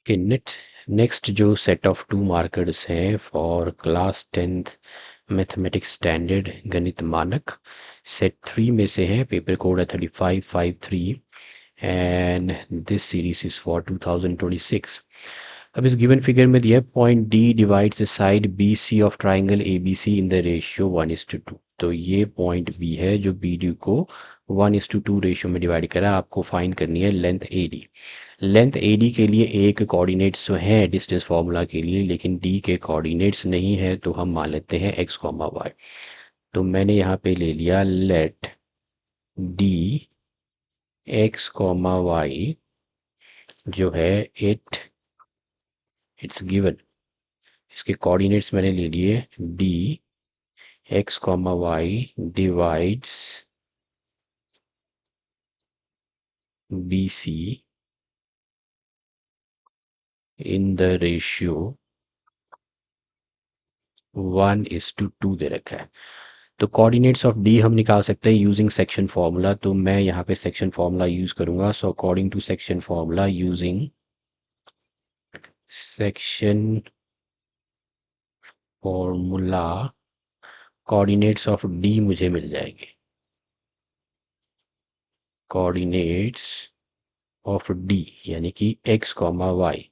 कि नेक्स्ट जो set of 2 markers हैं for class 10th mathematics standard गणित मानक सेट 3 में से है। पेपर कोड है 3553 and this series is for 2026। अब इस गिवन फिगर में दिया है point D divides the side B C of triangle A B C in the ratio 1:2। तो ये पॉइंट बी है जो बी डी को 1:2 रेशियो में डिवाइड करा। आपको फाइंड करनी है length A D. Length A D के लिए ए के कोऑर्डिनेट्स तो हैं डिस्टेंस फार्मूला के लिए, लेकिन डी के कोऑर्डिनेट्स नहीं है, तो हम मान लेते हैं एक्स कॉमा वाई। तो मैंने यहाँ पे ले लिया let D X comma Y जो है इट्स गिवन। इसके कोऑर्डिनेट्स मैंने ले लिए D X comma Y divides B C in the ratio 1:2 दे रखा है। तो कोऑर्डिनेट्स ऑफ डी हम निकाल सकते हैं यूजिंग सेक्शन फार्मूला। तो मैं यहाँ पे सेक्शन फार्मूला यूज करूंगा। So according to section formula using section formula coordinates of D मुझे मिल जाएंगे। कोऑर्डिनेट्स ऑफ डी यानी कि एक्स कॉमा वाई।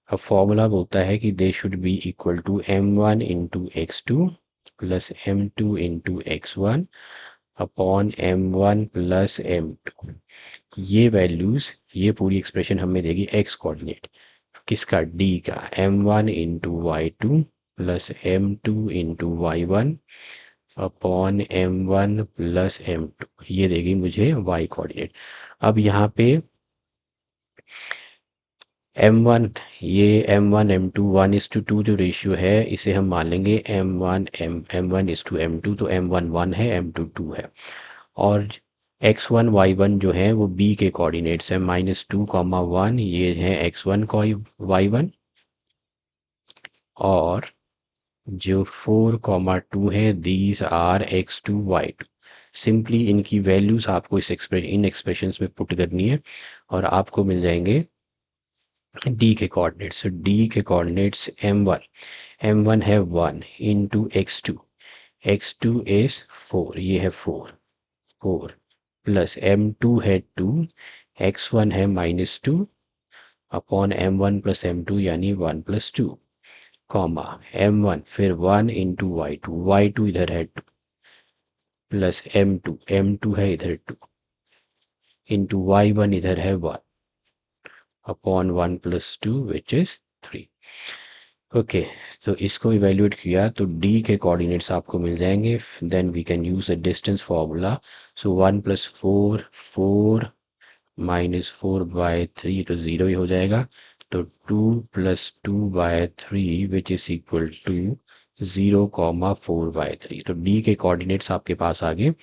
अब फॉर्मूला बोलता है कि they should be equal to m1 into x2 plus m2 into x1 upon m1 plus m2। ये वैल्यूज, ये पूरी एक्सप्रेशन हमें देगी एक्स कोऑर्डिनेट किसका, डी का, m1 into y2 plus m2 into y1 upon m1 plus m2। ये देगी मुझे y कोऑर्डिनेट। अब यहाँ पे m1, ये m1 m2 1:2 जो रेशियो है इसे हम मान लेंगे m1:m2। तो m1 1 है, m2 2 है। और x1 y1 जो है वो b के कोऑर्डिनेट्स है -2, 1। ये है x1 को y1। और जो 4, 2 है these are x2 y2। Simply इनकी वैल्यूज आपको इन एक्सप्रेशंस में पुट करनी है और आपको मिल जाएंगे डी के कोऑर्डिनेट्स। डी के कोऑर्डिनेट्स m1 है 1 इंटू x2 इज 4, ये है 4 प्लस m2 है 2, x1 है -2 अपॉन m1 प्लस m2 यानी 1 प्लस 2 कॉमा m1 फिर 1 इंटू y2 इधर है 2 प्लस m2 है इधर 2 इंटू y1 इधर है 1 upon 1 plus 2 which is 3। Okay, तो इसको इवेल्यूएट किया तो डी के कोऑर्डिनेट्स आपको मिल जाएंगे। Then we can use the distance formula. So 1 + 4 4 -4/3 तो 0 ही हो जाएगा। तो 2 + 2/3 विच इज इक्वल टू 0,4/3। तो डी के कोऑर्डिनेट्स आपके पास आ गए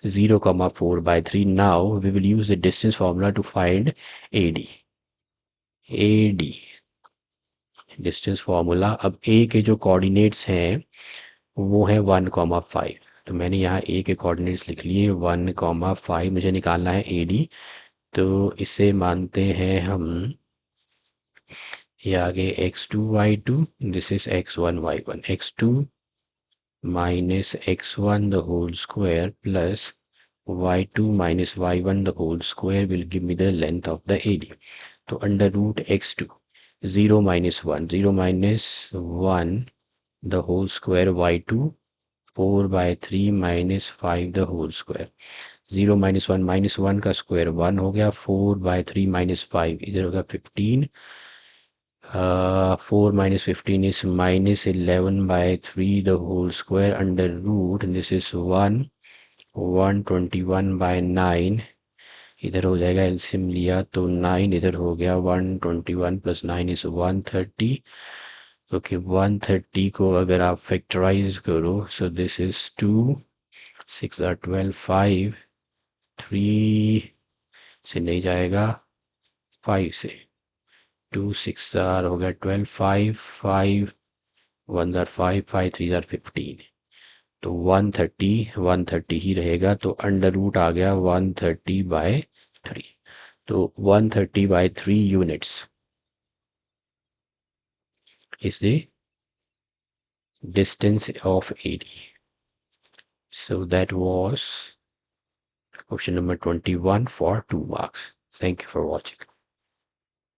0,4/3। Now we will use the distance formula to find AD distance formula. अब ए के जो कोऑर्डिनेट्स हैं वो है 1,5। तो मैंने यहाँ ए के कोऑर्डिनेट्स लिख लिए 1,5। मुझे निकालना है ए डी। तो इसे मानते हैं हम, ये आगे x2 y2, this is x1 y1। x2 minus x1 the whole square plus y2 minus y1 the whole square will give me the length of the AD. तो under root x2 0 - 1 0 - 1 the whole square y2 4/3 -5 the whole square. 0 - 1 -1 का square 1 हो गया। 4/3 -5 इधर होगा 15। 4 - 15 is -11/3 the whole square under root this is 121/9। इधर हो जाएगा LCM लिया तो 9 इधर हो गया 121 + 9 is 130। ओके 130 को अगर आप फैक्टराइज करो सो दिस इज 2 6 are 12 5 3 से नहीं जाएगा 5 से 2 6 हो गया 12 5 5 1 5 5 3 15। तो 130 ही रहेगा। तो अंडर रूट आ गया 130/3। तो 130/3 units is the distance of AD. So that was question number 21 for 2 marks. Thank you for watching.